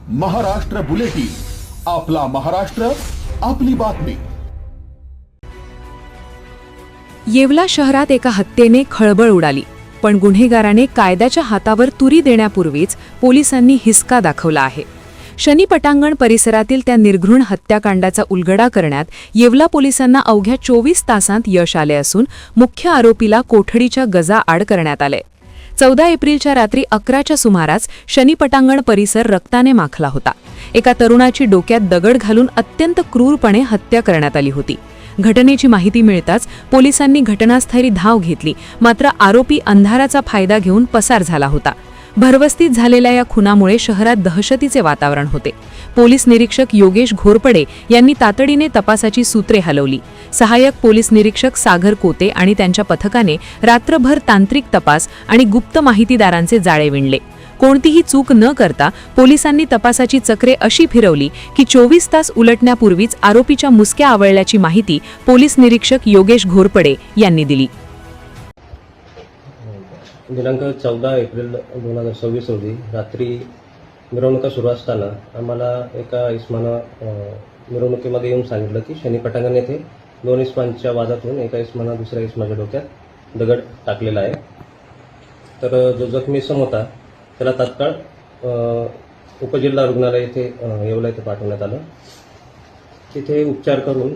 Maharashtra bulletin, आपला महाराष्ट्र, आपली बातमी। येवला शहरात एका हत्येने खळबळ उडाली, पण गुन्हेगाराने कायद्याच्या हातावर तुरी देण्यापूर्वीच पोलिसांनी हिसका दाखवला आहे। शनी पटांगण परिसरातील त्या निर्घृण हत्याकांडाचा उलगडा करण्यात येवला पोलिसांना अवघ्या 24 तासांत यश आले असून मुख्य आरोपीला कोठडीच्या गजाआड करण्यात आले। 14 एप्रिलच्या रात्री 11च्या सुमारास शनी पटांगण परिसर रक्ताने माखला होता। एका तरुणाची डोक्यात दगड घालून अत्यंत क्रूरपणे हत्या करण्यात आली होती। घटनेची माहिती मिळताच पोलिसांनी घटनास्थळी धाव घेतली, मात्र आरोपी अंधाराचा फायदा घेऊन पसार झाला होता। भरवस्तीत झालेल्या या खुनामुळे शहरात दहशतीचे वातावरण होते। पोलीस निरीक्षक योगेश घोरपडे यांनी तातडीने तपासाची सूत्रे हलवली। सहाय्यक पोलीस निरीक्षक सागर कोते आणि त्यांच्या पथकाने रात्रभर तांत्रिक तपास आणि गुप्त माहितीदारांचे जाळे विणले। कोणतीही चूक न करता पोलिसांनी तपासाची चक्रे अशी फिरवली की 24 तास उलटण्यापूर्वीच आरोपीच्या मुसक्या आवळल्याची माहिती पोलीस निरीक्षक योगेश घोरपडे यांनी दिली। दिनांक 14 एप्रिल 2026 रोजी रात्री मिरवणुका सुरू असताना आम्हाला एका इस्मानं मिरवणुकीमध्ये येऊन सांगितलं की शनी पटांगण येथे 2 इस्मांच्या वादातून एका इस्मानं दुसऱ्या इस्माच्या डोक्यात दगड टाकलेला आहे। तर जो जखमी इसम होता त्याला तात्काळ उपजिल्हा रुग्णालय येथे येवला येथे पाठवण्यात आलं। तिथे उपचार करून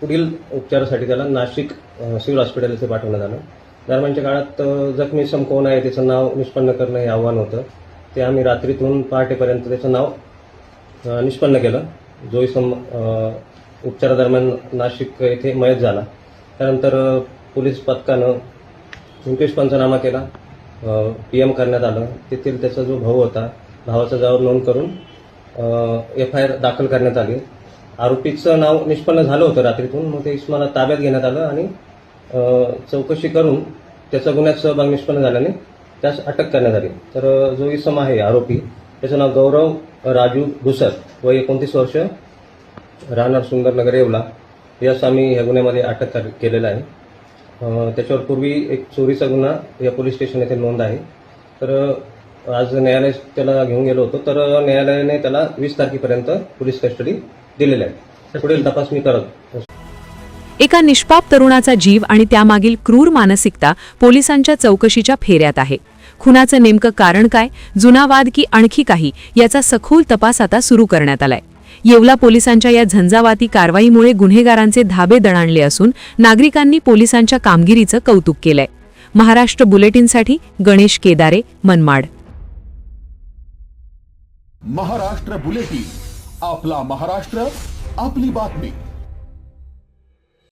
पुढील उपचारासाठी त्याला नाशिक सिव्हिल हॉस्पिटल येथे पाठवण्यात आलं। दरम्यानच्या काळात जखमी इसम कोण आहे त्याचं नाव निष्पन्न करणं हे आव्हान होतं। ते आम्ही रात्रीतून पहाटेपर्यंत त्याचं नाव निष्पन्न केलं। जो इसम उपचारादरम्यान नाशिक येथे मयत झाला। त्यानंतर पोलीस पथकानं इंक्वेश पंचनामा केला, PM करण्यात आलं। तेथील त्याचा जो भाऊ होता, भावाचा जाब नोंद करून FIR दाखल करण्यात आली। आरोपीचं नाव निष्पन्न झालं होतं रात्रीतून, मग ते इस्माला ताब्यात घेण्यात आलं आणि चौकशी करून त्याचा गुन्ह्यात सहभाग निष्पन्न झाल्याने त्यास अटक करण्यात आली। तर जो इसम आहे आरोपी त्याचं नाव गौरव राजू घुसर, वय 29 वर्ष, राहणार सुंदरनगर येवला, यास आम्ही या गुन्ह्यामध्ये अटक केलेला आहे। त्याच्यावर पूर्वी एक चोरीचा गुन्हा या पोलीस स्टेशन येथे नोंद आहे। तर आज न्यायालयात त्याला घेऊन गेलो होतो, तर न्यायालयाने त्याला 20 तारखेपर्यंत पोलीस कस्टडी दिलेली आहे। पुढील तपास मी करत। एका निष्पाप तरुणाचा जीव आणि त्यामागील क्रूर मानसिकता पोलिसांच्या चौकशीच्या फेऱ्यात आहे। खुनाचं नेमकं कारण काय, जुना वाद की आणखी काही, याचा सखोल तपास आता सुरू करण्यात आलाय। येवला पोलिसांच्या या झंझावाती कारवाईमुळे गुन्हेगारांचे धाबे दणाणले असून नागरिकांनी पोलिसांच्या कामगिरीचं कौतुक केलंय। महाराष्ट्र बुलेटिनसाठी गणेश केदारे, मनमाड। महाराष्ट्र बुलेटिन, आपला महाराष्ट्र, आपली बातमी।